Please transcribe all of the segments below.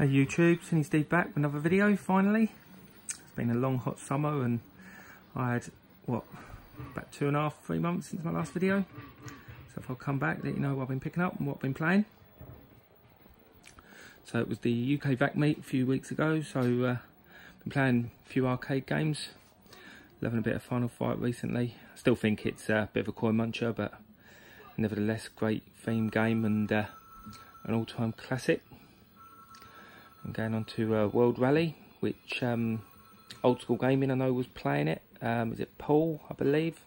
Hey YouTube, Sinisteve back with another video finally. It's been a long hot summer and I had, what, about 2.5, 3 months since my last video. So if I'll come back, let you know what I've been picking up and what I've been playing. So it was the UK VAC meet a few weeks ago, so been playing a few arcade games. Loving a bit of Final Fight recently. I still think it's a bit of a coin muncher, but nevertheless great themed game and an all-time classic. I'm going on to World Rally, which Old School Gaming I know was playing it. Is it Paul, I believe?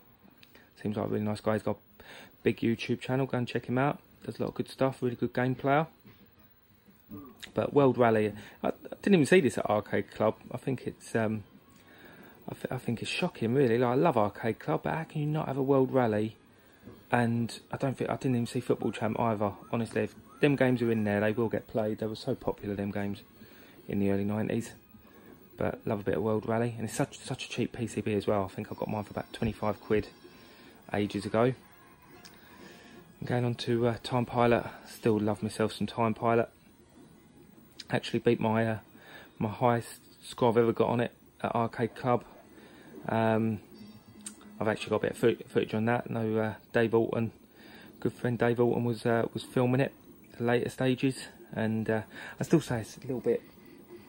Seems like a really nice guy. He's got a big YouTube channel. Go and check him out. Does a lot of good stuff. Really good game player. But World Rally, I didn't even see this at Arcade Club. I think it's I think it's shocking, really. Like, I love Arcade Club, but how can you not have a World Rally? And I didn't even see Football Champ either. Honestly, if them games are in there, they will get played. They were so popular, them games, in the early 90s. But love a bit of World Rally, and it's such a cheap PCB as well. I think I got mine for about 25 quid ages ago. I'm going on to Time Pilot. Still love myself some Time Pilot. Actually beat my my highest score I've ever got on it at Arcade Club. I've actually got a bit of footage on that. No, Dave Alton, good friend Dave Alton was filming it, the later stages, and I still say it's a little bit.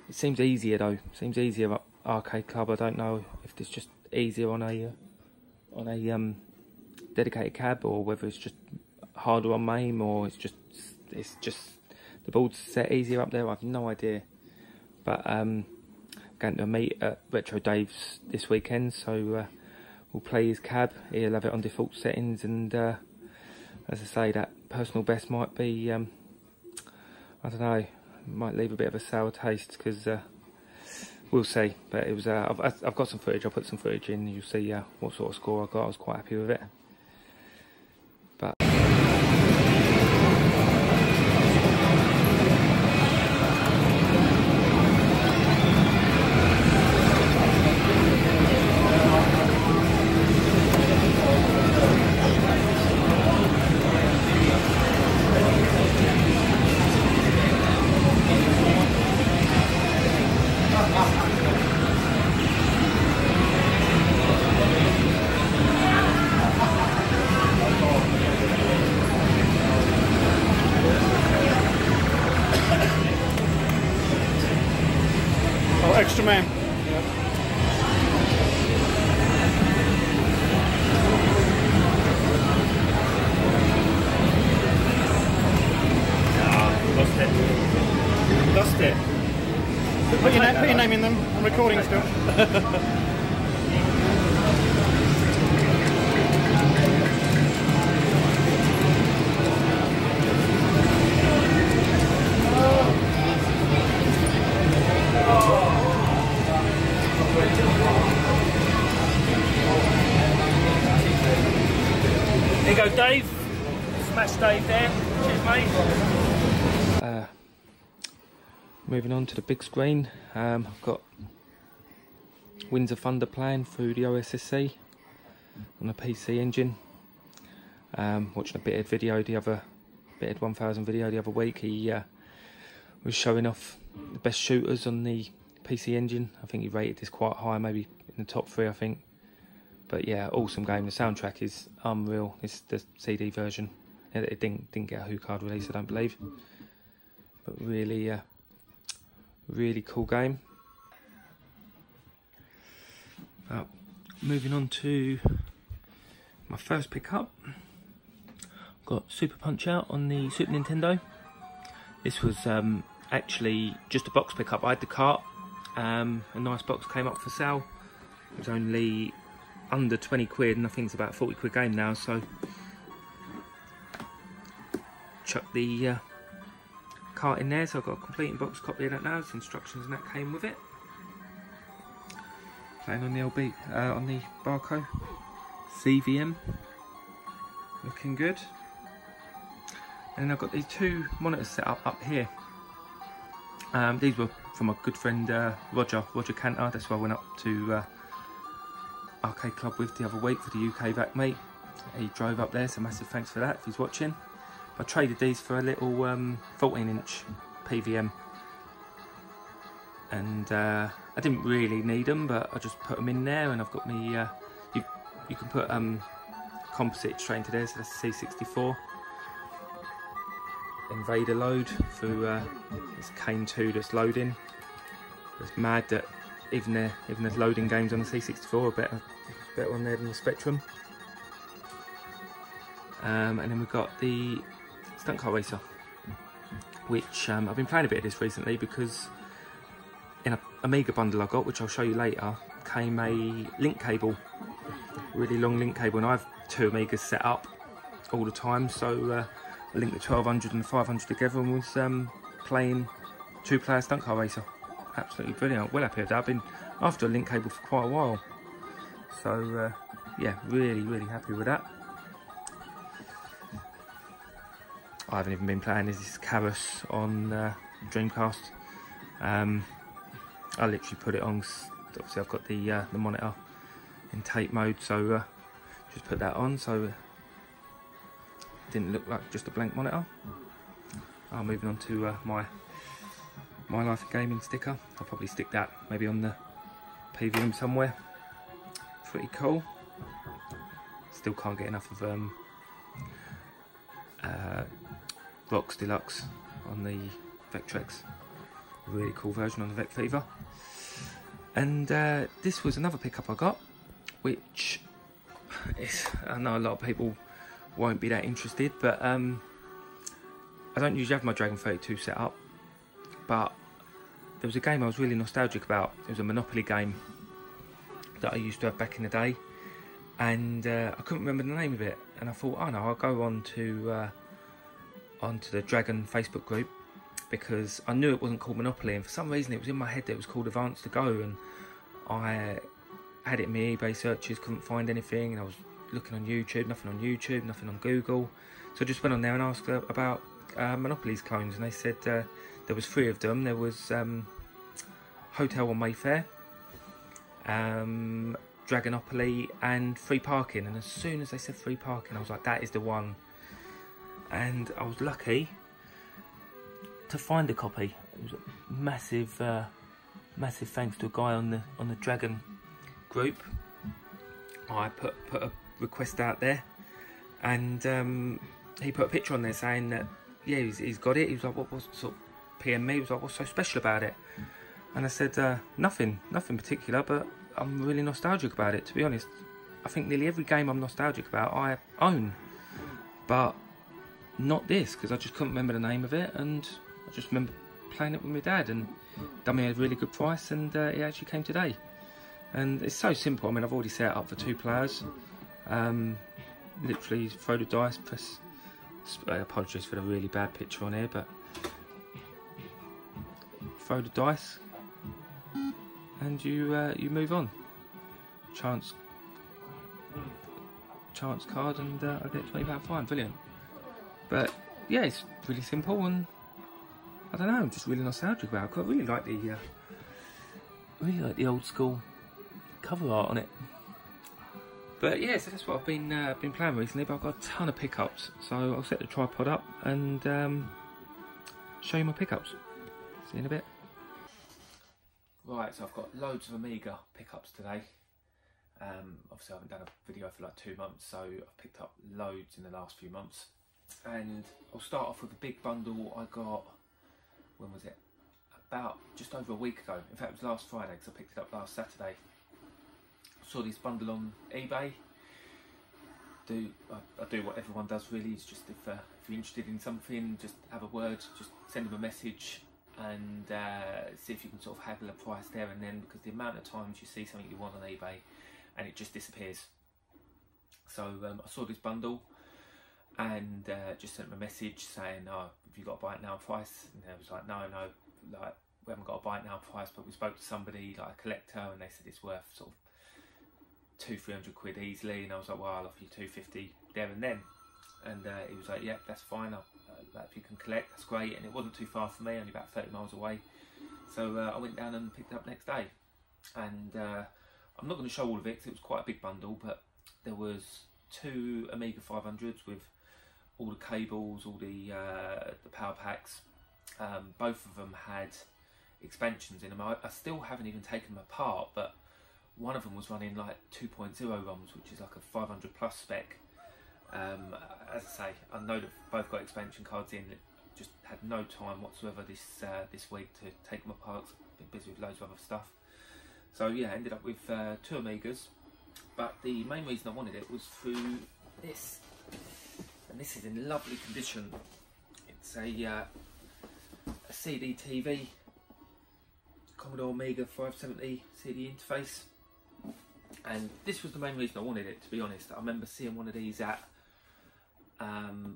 It seems easier though. It seems easier at Arcade Club. I don't know if it's just easier on a dedicated cab, or whether it's just harder on MAME, or it's just the board's set easier up there. I have no idea. But going to a meet at Retro Dave's this weekend, so we'll play his cab. He'll have it on default settings, and as I say, that personal best might be, I don't know, might leave a bit of a sour taste, because we'll see. But it was, I've got some footage. I'll put some footage in. You'll see what sort of score I got. I was quite happy with it. But extra man. lost it. Put your name in them. I'm recording still. There you go, Dave. Smash Dave there. Cheers, mate. Moving on to the big screen. I've got Winds of Thunder playing through the OSSC on a PC engine. Watching a bit of video the other, bit of 1000 video the other week. He was showing off the best shooters on the PC engine. I think he rated this quite high, maybe in the top 3, I think. But yeah, awesome game. The soundtrack is unreal. It's the CD version. It didn't get a HuCard release, I don't believe. But really, really cool game. Moving on to my first pickup. Got Super Punch Out on the Super Nintendo. This was actually just a box pickup. I had the cart. A nice box came up for sale. It was only under 20 quid, and I think it's about a 40 quid game now, so chuck the cart in there. So I've got a complete in-box copy of that now. It's instructions and that came with it. Playing on the LB, on the Barco CVM, looking good. And I've got these 2 monitors set up here. These were from my good friend Roger Cantor. That's why I went up to Arcade Club with the other week for the UK VAC meet. He drove up there, so massive thanks for that if he's watching. I traded these for a little 14-inch PVM and I didn't really need them, but I just put them in there, and I've got me. You can put composite straight into there, so that's C64. Invader load through this Cane 2 that's loading. It's mad that even the loading games on the C64 are better on there than the Spectrum. And then we've got the Stunt Car Racer, which I've been playing a bit of this recently because in an Amiga bundle I got, which I'll show you later, came a link cable, really long link cable, and I have 2 Amigas set up all the time, so I linked the 1200 and the 500 together and was playing 2-player Stunt Car Racer. Absolutely brilliant. Well happy with that. I've been after a link cable for quite a while, so yeah, really happy with that. I haven't even been playing this Carus on Dreamcast. I literally put it on, obviously I've got the monitor in tape mode, so just put that on so it didn't look like just a blank monitor. Moving on to my Life of Gaming sticker. I'll probably stick that maybe on the PVM somewhere. Pretty cool. Still can't get enough of Vox Deluxe on the Vectrex. Really cool version on the Vec Fever. And this was another pickup I got, which is, I know a lot of people won't be that interested, but I don't usually have my Dragon 32 set up, but there was a game I was really nostalgic about. It was a Monopoly game that I used to have back in the day, and I couldn't remember the name of it, and I thought, oh no, I'll go onto the Dragon Facebook group, because I knew it wasn't called Monopoly, and for some reason it was in my head that it was called Advance to Go, and I had it in my eBay searches, couldn't find anything, and I was looking on YouTube, nothing on Google, so I just went on there and asked about Monopoly's clones, and they said there was 3 of them. There was Hotel on Mayfair, Dragonopoly, and Free Parking, and as soon as they said Free Parking I was like, that is the one. And I was lucky to find a copy. It was a massive thanks to a guy on the Dragon group. I put a request out there, and he put a picture on there saying that yeah, he's got it. He was like, what was sort of PM me? He was like, what's so special about it? And I said, nothing particular, but I'm really nostalgic about it. To be honest, I think nearly every game I'm nostalgic about I own, but not this, because I just couldn't remember the name of it, and I just remember playing it with my dad, and done me a really good price, and it actually came today. And it's so simple. I mean, I've already set it up for 2 players. Literally throw the dice, press. Apologies for the really bad picture on here, but throw the dice, and you move on. Chance card, and I get £20 fine. Brilliant. But yeah, it's really simple, and I don't know, I'm just really nostalgic about it. I really like the old school cover art on it. But yeah, so that's what I've been playing recently. But I've got a ton of pickups, so I'll set the tripod up and show you my pickups. See you in a bit. Right, so I've got loads of Amiga pickups today. Obviously I haven't done a video for like 2 months, so I've picked up loads in the last few months. And I'll start off with a big bundle I got, when was it? About just over a week ago. In fact, it was last Friday, because I picked it up last Saturday. I saw this bundle on eBay. I do what everyone does really, is just if you're interested in something, just have a word, just send them a message, and see if you can sort of haggle a price there and then, because the amount of times you see something you want on eBay and it just disappears. So I saw this bundle, and just sent them a message saying, oh, have you got a buy it now price? And they was like, no, like, we haven't got a buy it now price, but we spoke to somebody, like a collector, and they said it's worth sort of 200-300 quid easily. And I was like, well, I'll offer you 250 there and then. And he was like, yeah, that's fine, like, if you can collect, that's great. And it wasn't too far from me, only about 30 miles away. So I went down and picked it up next day. And I'm not going to show all of it because it was quite a big bundle, but there was 2 Amiga 500s with all the cables, all the power packs. Both of them had expansions in them. I still haven't even taken them apart, but one of them was running like 2.0 ROMs, which is like a 500 plus spec. As I say, I know that both got expansion cards in. Just had no time whatsoever this week to take them apart. Been busy with loads of other stuff. So yeah, ended up with 2 Amigas. But the main reason I wanted it was through this, and this is in lovely condition. It's a CD TV, Commodore Amiga 570 CD interface, and this was the main reason I wanted it, to be honest. I remember seeing one of these at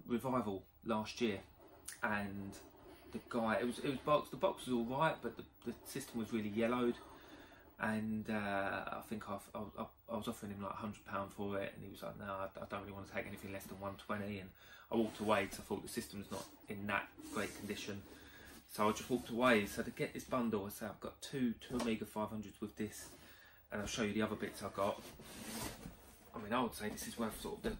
Revival last year, and the guy, it was boxed. The box was all right, but the system was really yellowed, and I think I was offering him like £100 for it, and he was like, no, I don't really want to take anything less than 120, and I walked away because I thought the system's not in that great condition. So I just walked away. So to get this bundle, I say I've got two Amiga 500s with this, and I'll show you the other bits I got. I mean, I would say this is worth sort of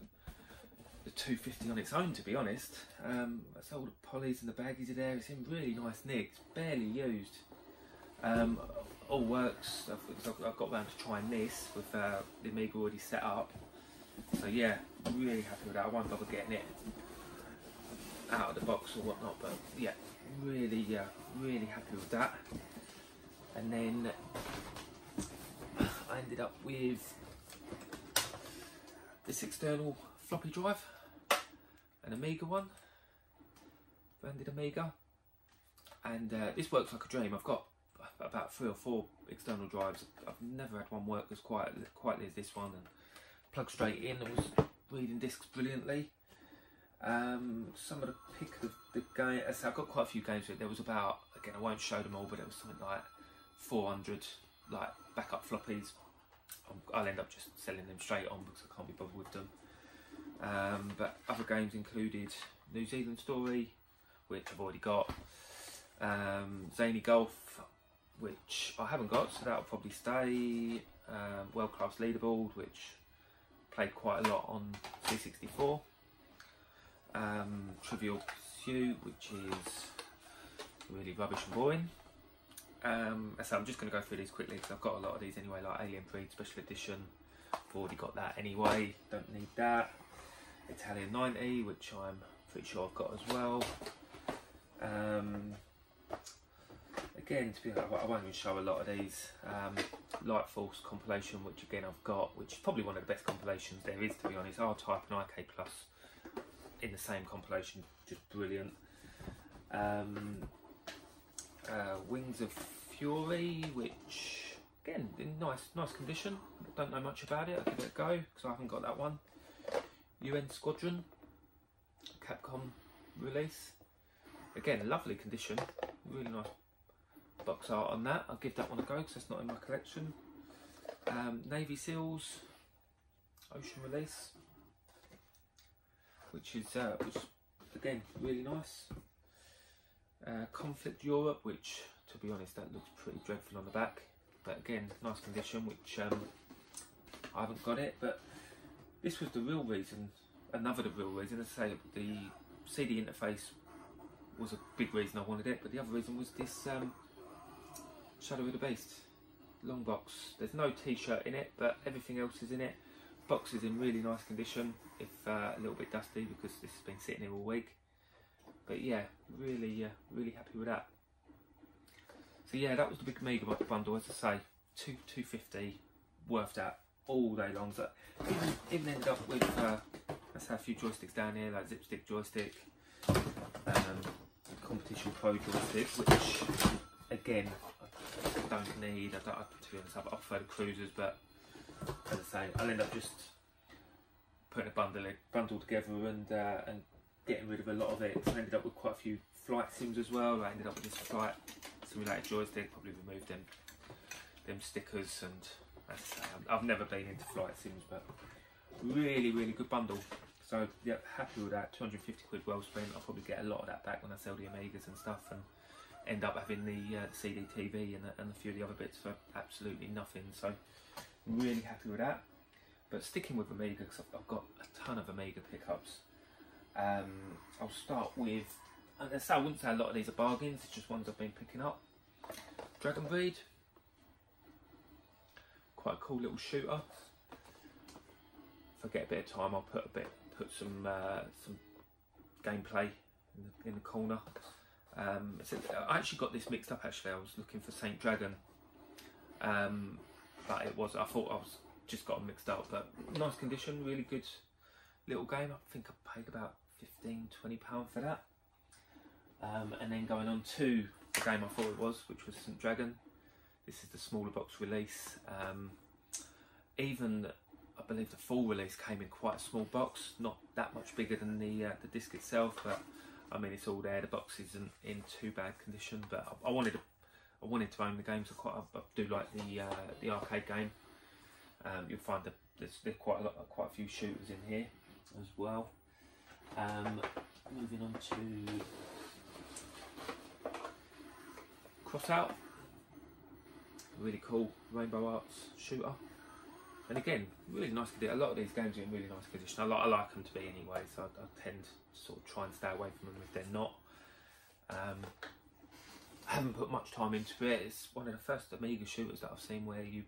the $250 on its own, to be honest. That's all the polys and the baggies are there. It's in really nice nick. It's barely used. All works. I've got round to trying this with the Amiga already set up. So yeah, really happy with that. I won't bother getting it out of the box or whatnot, but yeah, really happy with that. And then I ended up with this external floppy drive, an Amiga one, branded Amiga, and this works like a dream. I've got about 3 or 4 external drives. I've never had one work as quietly as this one, and plugged straight in. It was reading discs brilliantly. Some of the pick of the game, I've got quite a few games with it. There was about, again, I won't show them all, but it was something like 400 like backup floppies. I'll end up just selling them straight on because I can't be bothered with them. But other games included New Zealand Story, which I've already got, Zany Golf, which I haven't got, so that'll probably stay, World Class Leaderboard, which played quite a lot on C64, Trivial Pursuit, which is really rubbish and boring. So I'm just going to go through these quickly because I've got a lot of these anyway, like Alien Breed Special Edition. I've already got that anyway, don't need that. Italian 90, which I'm pretty sure I've got as well. Again, to be honest, I won't even show a lot of these. Light Force compilation, which again I've got, which is probably one of the best compilations there is, to be honest. R-Type and IK Plus in the same compilation, just brilliant. Wings of Fury, which again in nice condition. Don't know much about it. I'll give it a go because I haven't got that one. UN Squadron, Capcom release. Again, lovely condition. Really nice box art on that. I'll give that one a go because that's not in my collection. Navy Seals Ocean release, which is again really nice. Conflict Europe, which to be honest that looks pretty dreadful on the back, but again nice condition, which I haven't got it. But this was the real reason, another the real reason. As I say, the CD interface was a big reason I wanted it, but the other reason was this Shadow of the Beast long box. There's no t-shirt in it, but everything else is in it. Box is in really nice condition, if a little bit dusty because this has been sitting here all week. But yeah, really happy with that. So yeah, that was the big Amiga bundle. As I say, $250, worth that all day long. So even ended up with let's have a few joysticks down here, like Zipstick joystick, Competition Pro joystick, which again I don't need. To be honest, I prefer the cruisers, but as I say, I'll end up just putting a bundle together and getting rid of a lot of it. I ended up with quite a few flight sims as well. I ended up with this flight simulator joystick, probably removed them stickers, and as I say, I've never been into flight sims, but really good bundle. So yeah, happy with that. 250 quid well spent. I'll probably get a lot of that back when I sell the Amigas and stuff, and end up having the CD TV and a few of the other bits for absolutely nothing. So really happy with that. But sticking with Amiga, because I've got a ton of Amiga pickups. I'll start with, I wouldn't say a lot of these are bargains, it's just ones I've been picking up. Dragon Breed. Quite a cool little shooter. If I get a bit of time, I'll put some gameplay in the corner. I actually got this mixed up. Actually, I was looking for Saint Dragon, but I thought I was just got them mixed up. But nice condition, really good little game. I think I paid about £15–20 for that. And then going on to the game I thought it was, which was Saint Dragon. This is the smaller box release. Even I believe the full release came in quite a small box, not that much bigger than the disc itself, but I mean it's all there. The box isn't in too bad condition, but I wanted to own the game, so I do like the arcade game. You'll find that there's quite a few shooters in here as well. Moving on to Crossout, really cool Rainbow Arts shooter, and again really nice condition. A lot of these games are in really nice condition. I like them to be anyway, so I tend to sort of try and stay away from them if they're not. I haven't put much time into it. It's one of the first Amiga shooters that I've seen where you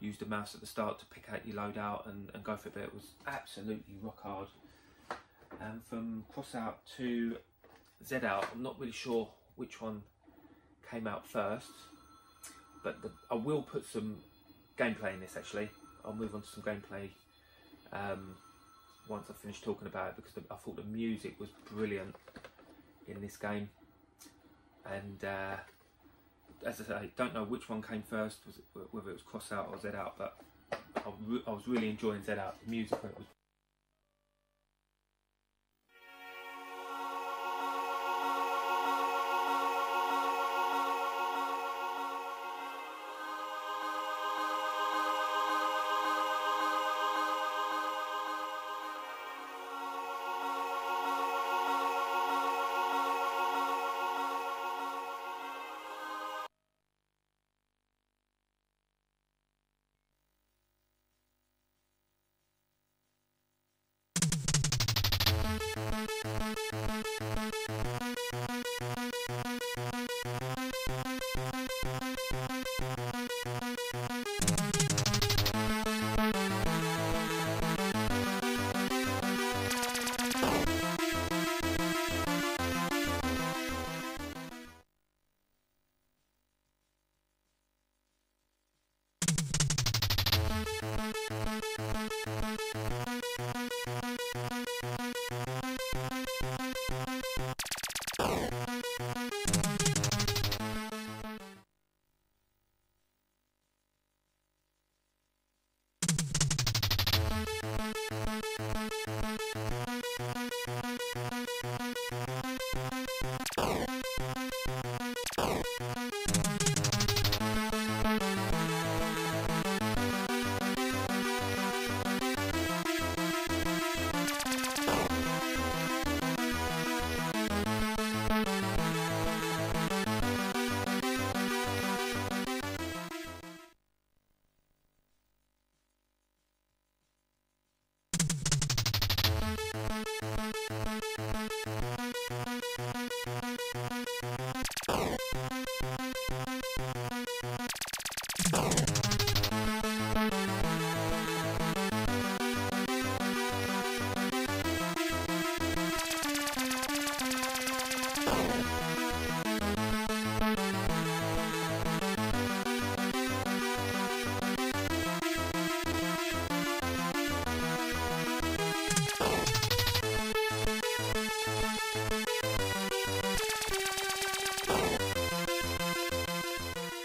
use the mouse at the start to pick out your loadout and go for a bit. It was absolutely rock hard. From Crossout to Z-Out, I'm not really sure which one came out first, but I will put some gameplay in this. Actually, I'll move on to some gameplay once I finish talking about it, because I thought the music was brilliant in this game. And as I say, don't know which one came first, whether it was Crossout or Z-Out, but I was really enjoying Z-Out. The music on it was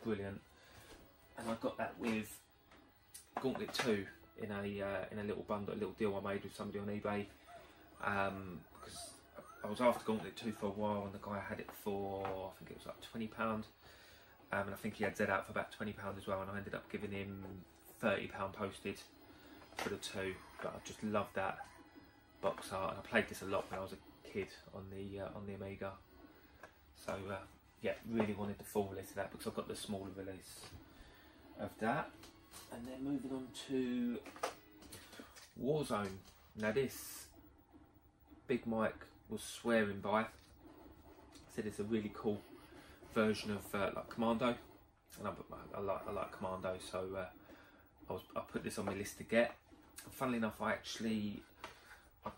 brilliant. And I got that with Gauntlet 2 in a little bundle, a little deal I made with somebody on eBay, because I was after Gauntlet 2 for a while, and the guy had it for, I think it was like £20, and I think he had Z-Out for about £20 as well, and I ended up giving him £30 posted for the two. But I just love that box art, and I played this a lot when I was a kid on the Amiga. So yeah, really wanted the full release of that, because I've got the smaller release of that. And then moving on to Warzone. Now this, Big Mike was swearing by. Said it's a really cool version of like Commando, and I like Commando, so I put this on my list to get. And funnily enough, I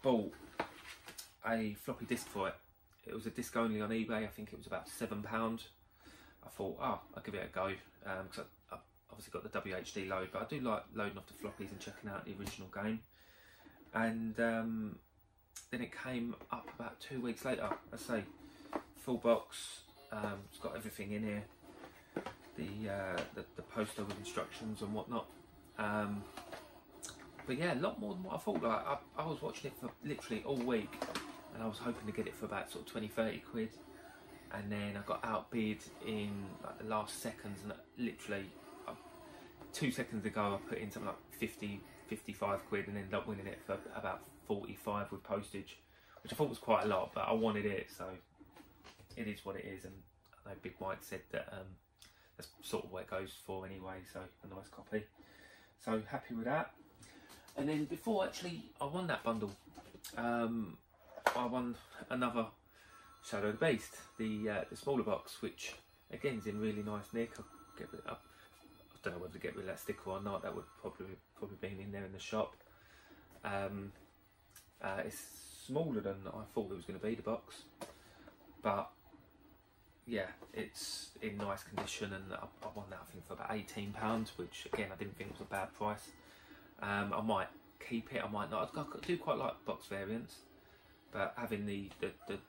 bought a floppy disk for it. It was a disc only on eBay. I think it was about £7. I thought, oh, I'll give it a go, because I obviously got the WHD load, but I do like loading off the floppies and checking out the original game. And then it came up about 2 weeks later. I say, full box. It's got everything in here. The poster with instructions and whatnot. But yeah, a lot more than what I thought. Like I was watching it for literally all week, and I was hoping to get it for about sort of 20-30 quid. And then I got outbid in like the last seconds, and literally 2 seconds ago I put in something like 50, 55 quid and ended up winning it for about 45 with postage, which I thought was quite a lot, but I wanted it, so it is what it is. And I know Big Mike said that that's sort of what it goes for anyway, so a nice copy. So happy with that. And then before actually I won that bundle, I won another Shadow of the Beast, the smaller box, which again is in really nice nick. I'll get rid of, I don't know whether to get rid of that sticker or not. That would probably been in there in the shop. It's smaller than I thought it was going to be, the box, but yeah, it's in nice condition, and I won that I think for about £18, which again I didn't think was a bad price. I might keep it, I might not. I do quite like box variants, but having the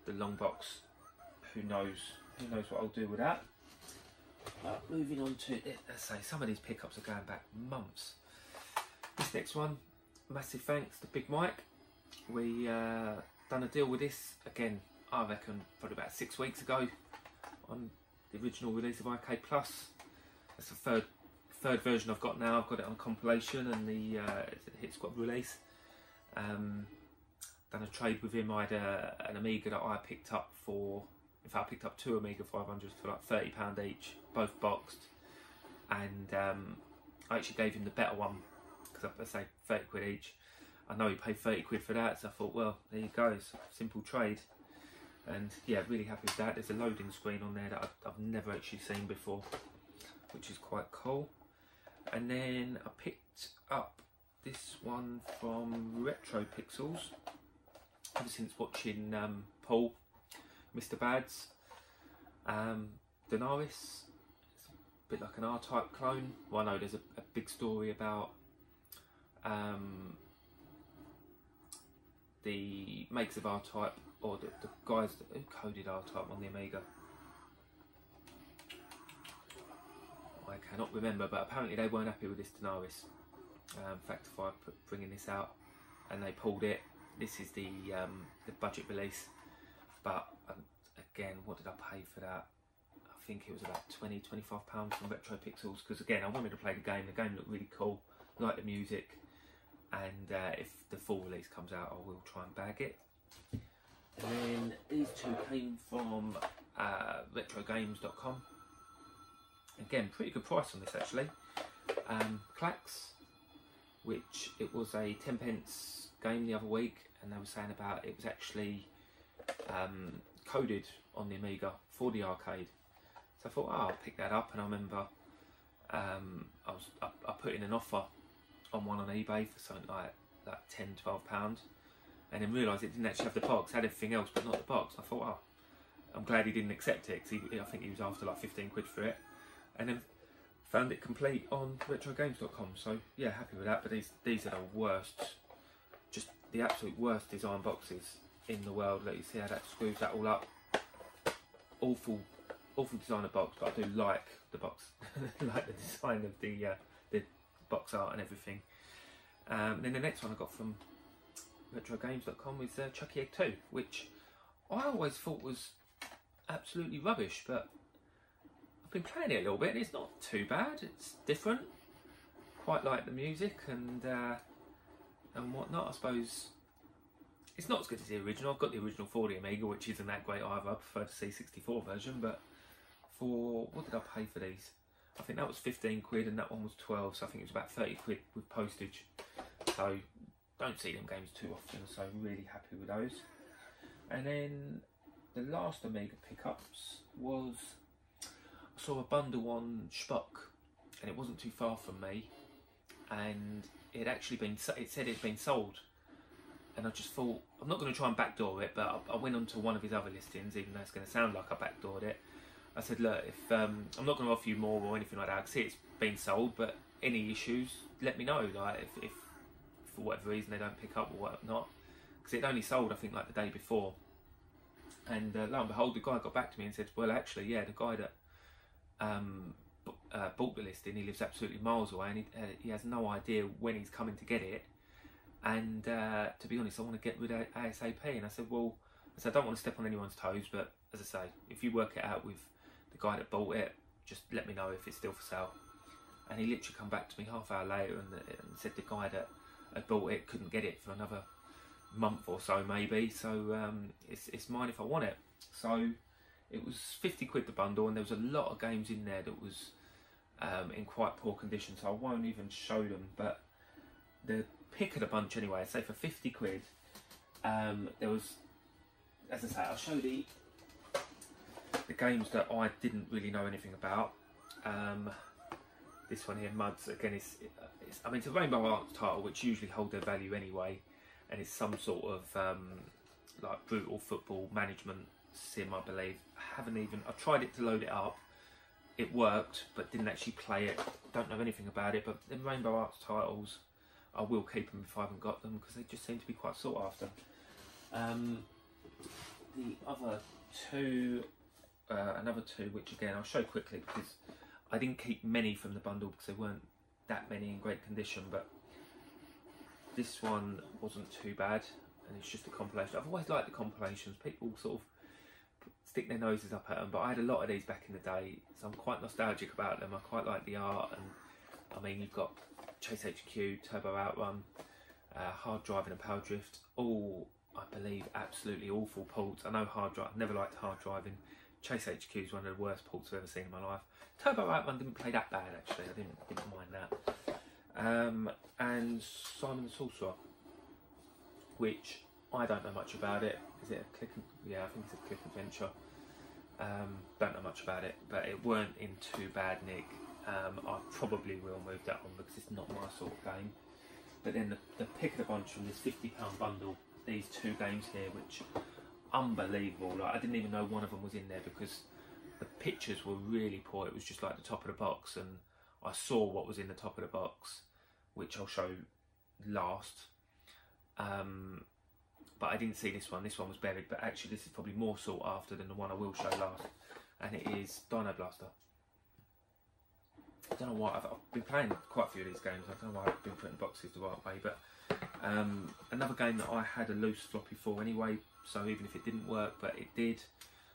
long box, who knows what I'll do with that. Moving on to, let's say, some of these pickups are going back months. This next one, massive thanks to Big Mike. We done a deal with this again, I reckon probably about 6 weeks ago, on the original release of IK Plus. That's the third version I've got now. I've got it on compilation, and the Hit Squad release. Done a trade with him. I had an Amiga that I picked up for, in fact I picked up 2 Amiga 500s for like £30 each, both boxed, and I actually gave him the better one, because I say 30 quid each. I know he paid 30 quid for that, so I thought, well, there you go, it's a simple trade. And yeah, really happy with that. There's a loading screen on there that I've never actually seen before, which is quite cool. And then I picked up this one from Retro Pixels, ever since watching Paul, Mr. Bads. Denaris, it's a bit like an R-Type clone. Well, I know there's a big story about the makers of R-Type, or the guys who coded R-Type on the Amiga. I cannot remember, but apparently they weren't happy with this Denaris. Factify bringing this out, and they pulled it. This is the budget release, but again, what did I pay for that? I think it was about £20–25 from Retro Pixels, because again, I wanted to play the game. The game looked really cool, like the music, and if the full release comes out, I will try and bag it. And then these two came from retrogames.com. Again, pretty good price on this actually. Clax, which it was a 10p game the other week, and they were saying about it was actually coded on the Amiga for the arcade. So I thought, oh, I'll pick that up, and I remember I put in an offer on one on eBay for something like £10–12, and then realised it didn't actually have the box, it had everything else but not the box. I thought, oh, I'm glad he didn't accept it, because I think he was after like 15 quid for it, and then found it complete on retrogames.com. So yeah, happy with that. But these are the worst, just the absolute worst design boxes in the world. Let you see how that screws that all up. Awful designer box, but I do like the box, like the design of the box art and everything. Then the next one I got from retrogames.com was Chucky Egg 2, which I always thought was absolutely rubbish, but I've been playing it a little bit and it's not too bad. It's different, quite like the music and whatnot. I suppose it's not as good as the original. I've got the original for the Amiga, which isn't that great either. I prefer the C64 version, but for, what did I pay for these? I think that was 15 quid and that one was 12, so I think it was about 30 quid with postage. So don't see them games too often, so really happy with those. And then the last Amiga pickups was I saw a bundle on Spock, and it wasn't too far from me, and it actually been, it said it'd been sold, and I just thought, I'm not going to try and backdoor it, but I went on to one of his other listings, even though it's going to sound like I backdoored it. I said, look, if I'm not going to offer you more or anything like that, I can see it's been sold, but any issues, let me know, like if for whatever reason they don't pick up or whatnot, because it only sold, I think, like the day before. And lo and behold, the guy got back to me and said, well, actually, yeah, the guy that bought the listing, he lives absolutely miles away, and he has no idea when he's coming to get it. And to be honest, I want to get rid of it ASAP. And I said, well, I don't want to step on anyone's toes, but as I say, if you work it out with the guy that bought it, just let me know if it's still for sale. And he literally come back to me half hour later and said the guy that had bought it couldn't get it for another month or so maybe, so it's mine if I want it. So it was 50 quid the bundle, and there was a lot of games in there that was in quite poor condition, so I won't even show them, but the pick of the bunch anyway, I'd say for 50 quid, there was, as I say, I'll show the games that I didn't really know anything about. This one here, Muds, again, I mean, it's a Rainbow Arts title, which usually hold their value anyway, and it's some sort of like brutal football management sim, I believe. I tried it to load it up, it worked, but didn't actually play it. Don't know anything about it, but the Rainbow Arts titles, I will keep them if I haven't got them, because they just seem to be quite sought after. The other two, another two, which again I'll show quickly because I didn't keep many from the bundle because there weren't that many in great condition, but this one wasn't too bad, and it's just a compilation. I've always liked the compilations. People sort of stick their noses up at them, but I had a lot of these back in the day, so I'm quite nostalgic about them. I quite like the art, and I mean, you've got Chase HQ, Turbo Outrun, Hard Driving and Power Drift, all, I believe, absolutely awful ports. I know Hard Drive, I've never liked Hard Driving. Chase HQ is one of the worst ports I've ever seen in my life. Turbo Outrun didn't play that bad, actually. I didn't mind that. And Simon the Sorcerer, which I don't know much about it. Is it a click? Yeah, I think it's a click adventure. Don't know much about it, but it weren't in too bad nick. I probably will move that on because it's not my sort of game. But then the pick of the bunch from this £50 bundle, these two games here, which unbelievable. Like, I didn't even know one of them was in there because the pictures were really poor. It was just like the top of the box, and I saw what was in the top of the box, which I'll show last. But I didn't see this one. This one was buried, but actually this is probably more sought after than the one I will show last, and it is Dino Blaster. I don't know why, I've been playing quite a few of these games. I don't know why I've been putting boxes the right way, but another game that I had a loose floppy for anyway, so even if it didn't work, but it did.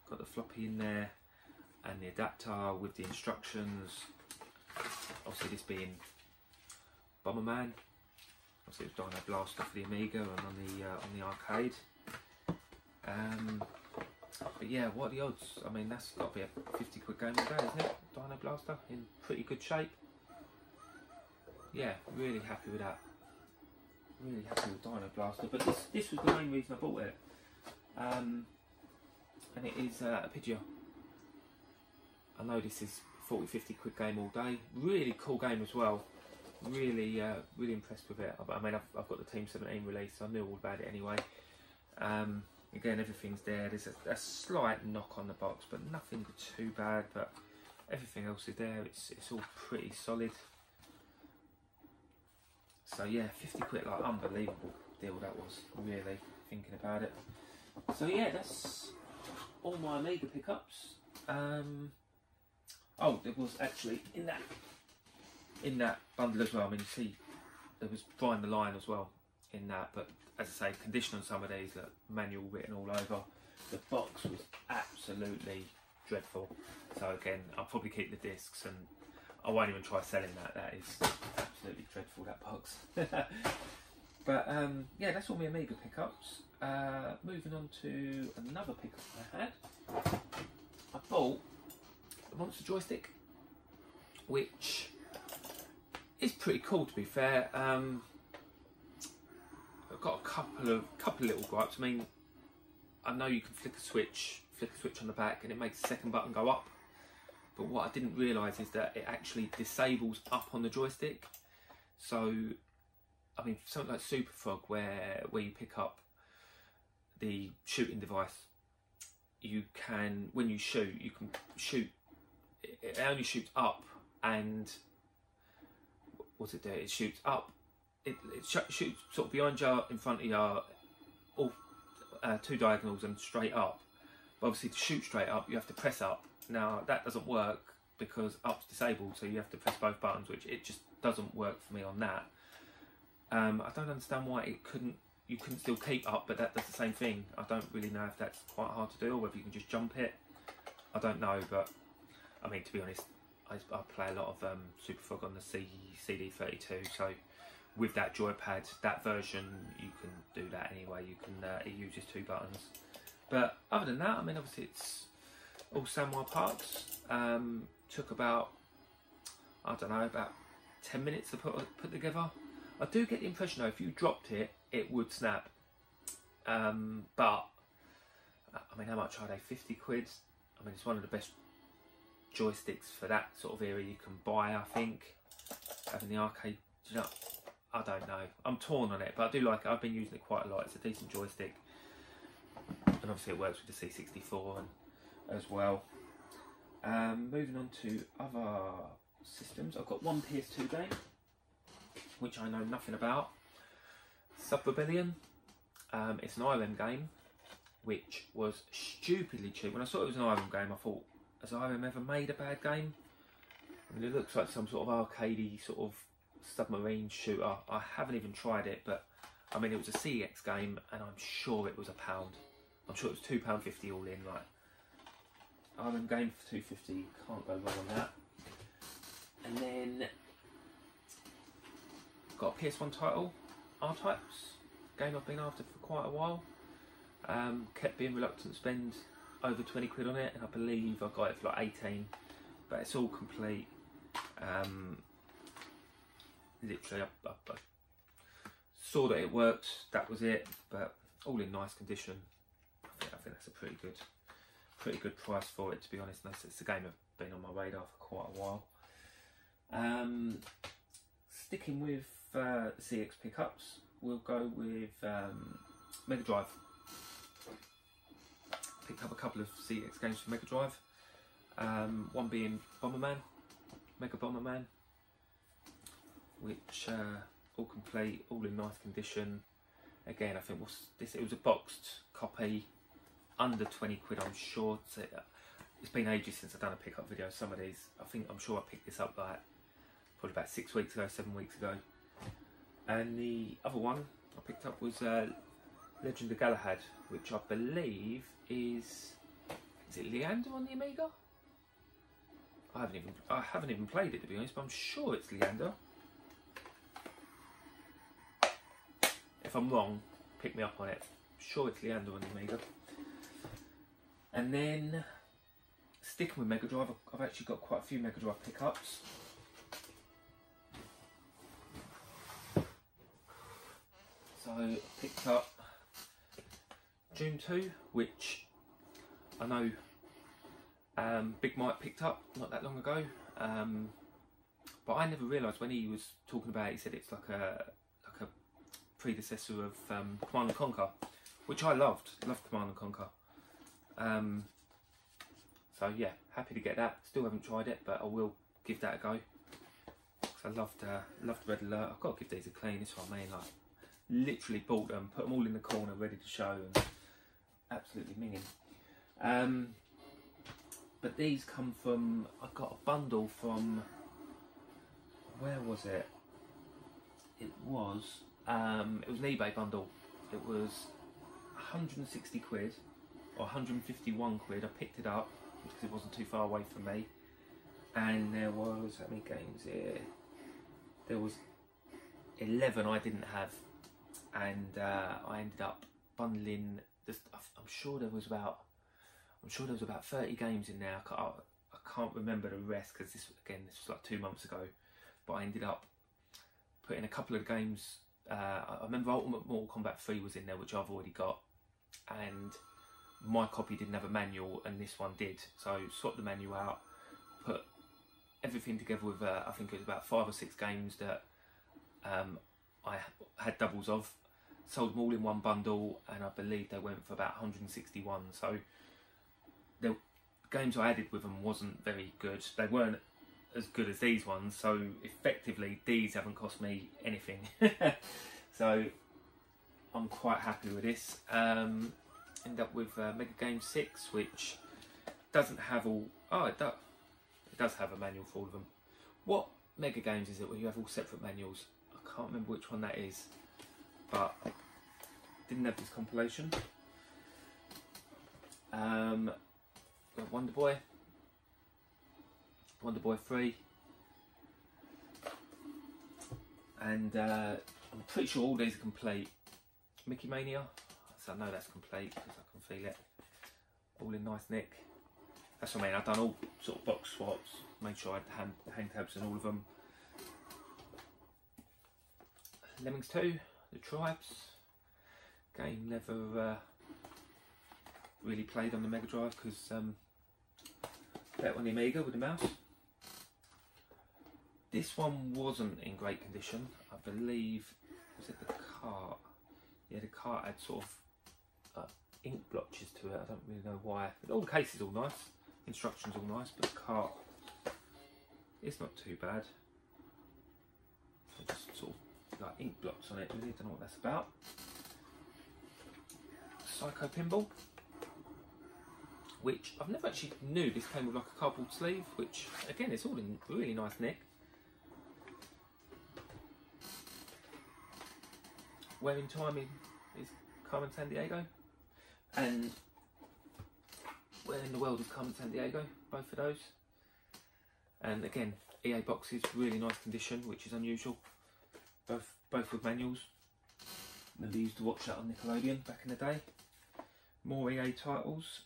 Got the floppy in there and the adapter with the instructions. Obviously this being Bomberman. Obviously it was Dino Blaster for the Amiga and on the arcade. But yeah, what are the odds? I mean, that's got to be a 50 quid game a day, isn't it? Dino Blaster in pretty good shape. Yeah, really happy with that. Really happy with Dino Blaster. But this was the main reason I bought it. And it is a Pidgeot. I know this is 40-50 quid game all day. Really cool game as well. Really, really impressed with it. I mean, I've got the Team 17 release, so I knew all about it anyway. Again, everything's there. There's a slight knock on the box, but nothing too bad. But everything else is there. It's all pretty solid. So yeah, 50 quid, like, unbelievable deal that was. Really thinking about it. So yeah, that's all my Amiga pickups. Oh, there was actually in that bundle as well. I mean, you see, there was Brian the Lion as well in that, but as I say, condition on some of these, look, manual written all over. The box was absolutely dreadful. So again, I'll probably keep the discs, and I won't even try selling that. That is absolutely dreadful, that box. But yeah, that's all my Amiga pickups. Moving on to another pickup I had. I bought the Monster joystick, which is pretty cool, to be fair. I've got a couple of little gripes. I mean, I know you can flick a switch on the back and it makes the second button go up, but what I didn't realise is that it actually disables up on the joystick. So, I mean, something like Super Frog, where you pick up the shooting device, you can, when you shoot, you can shoot, it only shoots up, and what's it do? It shoots up, it shoots sort of behind you, in front of you, all two diagonals and straight up. But obviously to shoot straight up, you have to press up. Now that doesn't work because up's disabled, so you have to press both buttons, which it just doesn't work for me on that. I don't understand why you couldn't still keep up, but that does the same thing. I don't really know if that's quite hard to do, or whether you can just jump it. I don't know, but I mean, to be honest, I play a lot of Super Frog on the CD32, so with that joypad, that version, you can do that anyway. You can it uses two buttons. But other than that, I mean, obviously it's all Samurai parts. Took about, I don't know, about 10 minutes to put together. I do get the impression though, if you dropped it, it would snap. But I mean, how much are they? 50 quid. I mean, it's one of the best joysticks for that sort of era you can buy, I think. Having the arcade, you know, I don't know. I'm torn on it, but I do like it. I've been using it quite a lot. It's a decent joystick, and obviously it works with the C64 as well. Moving on to other systems, I've got one PS2 game which I know nothing about. Sub Rebellion. It's an IRM game which was stupidly cheap. When I saw it was an IRM game, I thought, has IRM ever made a bad game? I mean, it looks like some sort of arcadey sort of submarine shooter. I haven't even tried it, but I mean, it was a CX game, and I'm sure it was £1. I'm sure it was £2.50 all in. Like, IRM game for £2.50, can't go wrong on that. And then got a PS1 title, R-Types, game I've been after for quite a while. Kept being reluctant to spend over 20 quid on it, and I believe I got it for like 18, but it's all complete. Literally, I saw that it worked, that was it, but all in nice condition. I think that's a pretty good price for it, to be honest. It's a game I've been on my radar for quite a while. Sticking with the CX pickups, we'll go with Mega Drive. Picked up a couple of CX games for Mega Drive. One being Bomberman, Mega Bomberman, which all complete, all in nice condition. Again, I think it was a boxed copy, under 20 quid, I'm sure. It's been ages since I've done a pickup video. Some of these, I'm sure I picked this up like probably about 6 weeks ago, 7 weeks ago. And the other one I picked up was Legend of Galahad, which I believe is it Leander on the Amiga? I haven't even played it, to be honest, but I'm sure it's Leander. If I'm wrong, pick me up on it. I'm sure it's Leander on the Amiga. And then sticking with Mega Drive, I've actually got quite a few Mega Drive pickups. So I picked up Doom 2, which I know Big Mike picked up not that long ago, but I never realised when he was talking about it, he said it's like a predecessor of Command & Conquer, which I loved Command & Conquer. So yeah, happy to get that. Still haven't tried it, but I will give that a go. I loved Red Alert. I've got to give these a clean. This one, I mean, like, literally bought them, put them all in the corner, ready to show, and absolutely minging. But these come from, I got a bundle from, where was it? It was an eBay bundle. It was 160 quid, or 151 quid. I picked it up because it wasn't too far away from me. And there was, how many games here? There was 11 I didn't have. And I ended up bundling, I'm sure there was about 30 games in there. I can't remember the rest because this was like 2 months ago. But I ended up putting a couple of games. I remember Ultimate Mortal Kombat 3 was in there, which I've already got, and my copy didn't have a manual, and this one did. So swapped the manual out, put everything together with I think it was about 5 or 6 games that I had doubles of. Sold them all in one bundle, and I believe they went for about 161. So the games I added with them wasn't very good. They weren't as good as these ones, so effectively these haven't cost me anything. So I'm quite happy with this. End up with Mega Game 6, which doesn't have all... Oh, it does have a manual for all of them. What Mega Games is it where you have all separate manuals? I can't remember which one that is, but didn't have this compilation. Got Wonder Boy 3, and I'm pretty sure all these are complete. Mickey Mania, so I know that's complete because I can feel it. All in nice nick. That's what I mean. I've done all sort of box swaps, made sure I had hang tabs in all of them. Lemmings 2, The Tribes. Game never really played on the Mega Drive because better on the Amiga with the mouse. This one wasn't in great condition. I believe, was it the cart? Yeah, the cart had sort of ink blotches to it. I don't really know why. All the case is all nice, instructions all nice, but the cart, it's not too bad. So just sort of like ink blots on it. Really don't know what that's about. Psycho Pinball, which I've never actually knew this came with like a cardboard sleeve, which again it's all in really nice nick. Where in Time is Carmen Sandiego, and Where in the World is Carmen Sandiego, both of those. And again, EA boxes, really nice condition, which is unusual. Both with manuals. Never used to watch that on Nickelodeon back in the day. More EA titles.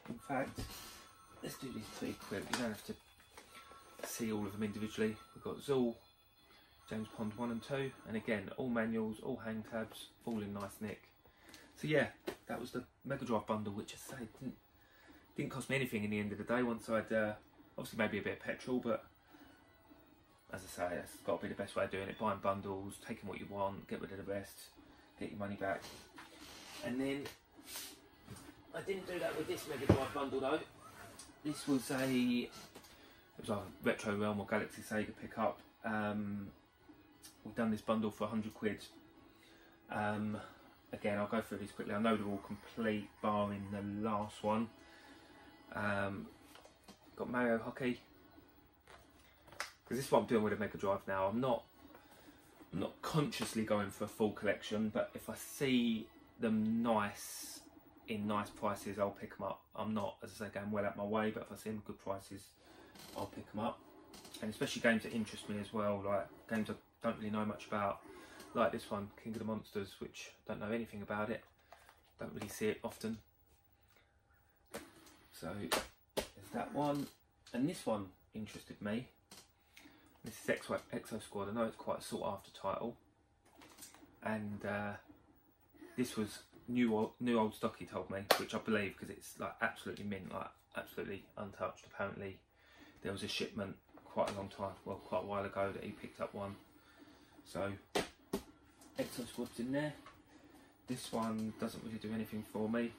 In fact, let's do these pretty quick. You don't have to see all of them individually. We've got Zool, James Pond 1 and 2, and again, all manuals, all hang tabs, all in nice nick. So yeah, that was the Mega Drive bundle, which I say didn't cost me anything in the end of the day. Once I'd obviously maybe a bit of petrol, but as I say, that's got to be the best way of doing it. Buying bundles, taking what you want, get rid of the rest, get your money back. And then I didn't do that with this Mega Drive bundle though. This was a Retro Realm or Galaxy Sega pickup. We've done this bundle for 100 quid. Again, I'll go through these quickly. I know they're all complete, barring the last one. Got Mario Hockey. Because this is what I'm doing with a Mega Drive now. I'm not consciously going for a full collection, but if I see them nice, in nice prices, I'll pick them up. I'm not, as I say, going well out my way, but if I see them good prices, I'll pick them up. And especially games that interest me as well, like games I don't really know much about, like this one, King of the Monsters, which I don't know anything about it, don't really see it often. So there's that one, and this one interested me. This is Exo Squad. I know it's quite a sought after title, and this was new old stock, he told me, which I believe because it's like absolutely mint, like absolutely untouched. Apparently there was a shipment quite a long time, well, quite a while ago, that he picked up one. So Exo Squad's in there. This one doesn't really do anything for me.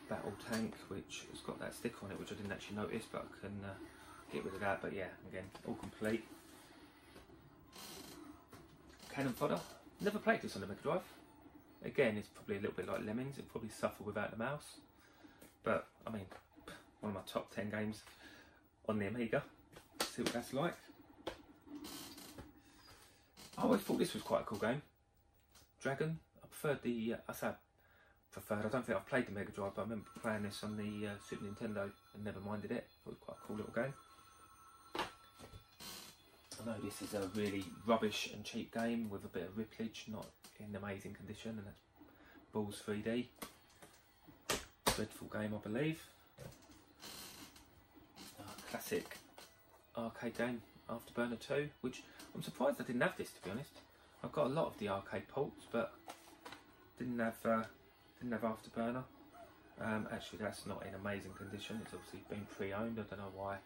Battle Tank, which has got that stick on it, which I didn't actually notice, but I can get rid of that. But yeah, again, all complete. Cannon Fodder. Never played this on the Mega Drive. Again, it's probably a little bit like Lemmings. It'd probably suffer without the mouse. But I mean, one of my top 10 games on the Amiga. See what that's like. I always thought this was quite a cool game. Dragon. I preferred the. I don't think I've played the Mega Drive, but I remember playing this on the Super Nintendo and never minded it. It was quite a cool little game. I know this is a really rubbish and cheap game with a bit of rippage, not in amazing condition, and that's Balls 3D. Dreadful game, I believe. Classic arcade game, Afterburner 2, which I'm surprised I didn't have this, to be honest. I've got a lot of the arcade ports, but didn't have Afterburner. Actually, that's not in amazing condition. It's obviously been pre-owned. I don't know why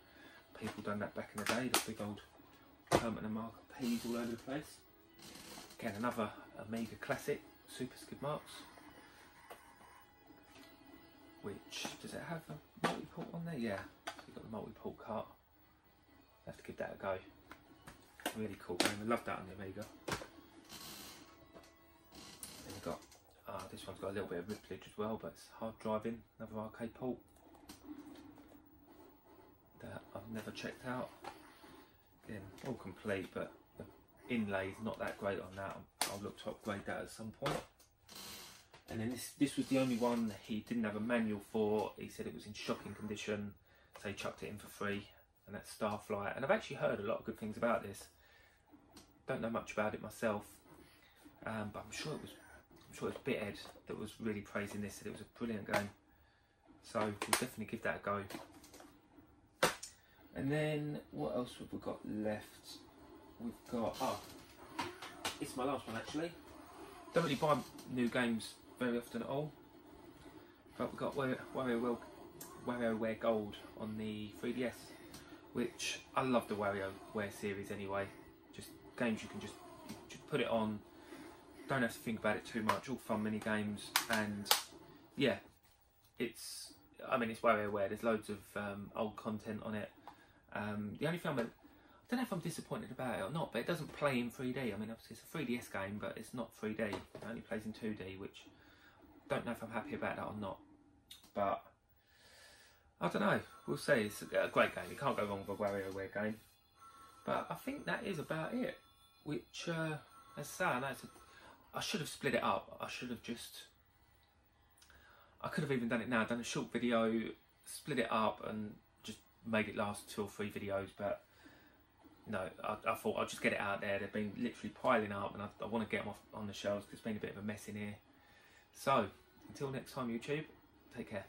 people done that back in the day. The big old permanent marker P's all over the place. Again, another Amiga classic, Super Skid Marks. Which, does it have a multi-port on there? Yeah, you've got the multi-port cart. I have to give that a go. Really cool game. I love that on the Amiga. Then you've got, this one's got a little bit of rippage as well, but it's hard driving. Another arcade port that I've never checked out. Again, all complete, but the inlay's not that great on that. I'll look to upgrade that at some point. And then this was the only one he didn't have a manual for. He said it was in shocking condition, so he chucked it in for free. And that's Starflight. And I've actually heard a lot of good things about this. Don't know much about it myself, but I'm sure it was Bithead that was really praising this. Said it was a brilliant game. So we'll definitely give that a go. And then what else have we got left? We've got, it's my last one actually. Don't really buy new games very often at all, but we've got WarioWare Gold on the 3DS, which I love the WarioWare series anyway. Just games you can just put it on, don't have to think about it too much, all fun mini games, and yeah, it's WarioWare. There's loads of old content on it. The only thing I don't know if I'm disappointed about it or not, but it doesn't play in 3D. I mean, obviously it's a 3DS game, but it's not 3D. It only plays in 2D, which I don't know if I'm happy about that or not. But I don't know. We'll see. It's a great game. You can't go wrong with a WarioWare game. But I think that is about it. Which, as I say, I should have split it up. I could have even done it now. Done a short video, split it up, and just made it last 2 or 3 videos. But no, I thought I'd just get it out there. They've been literally piling up, and I want to get them off on the shelves because it's been a bit of a mess in here. So, until next time, YouTube, take care.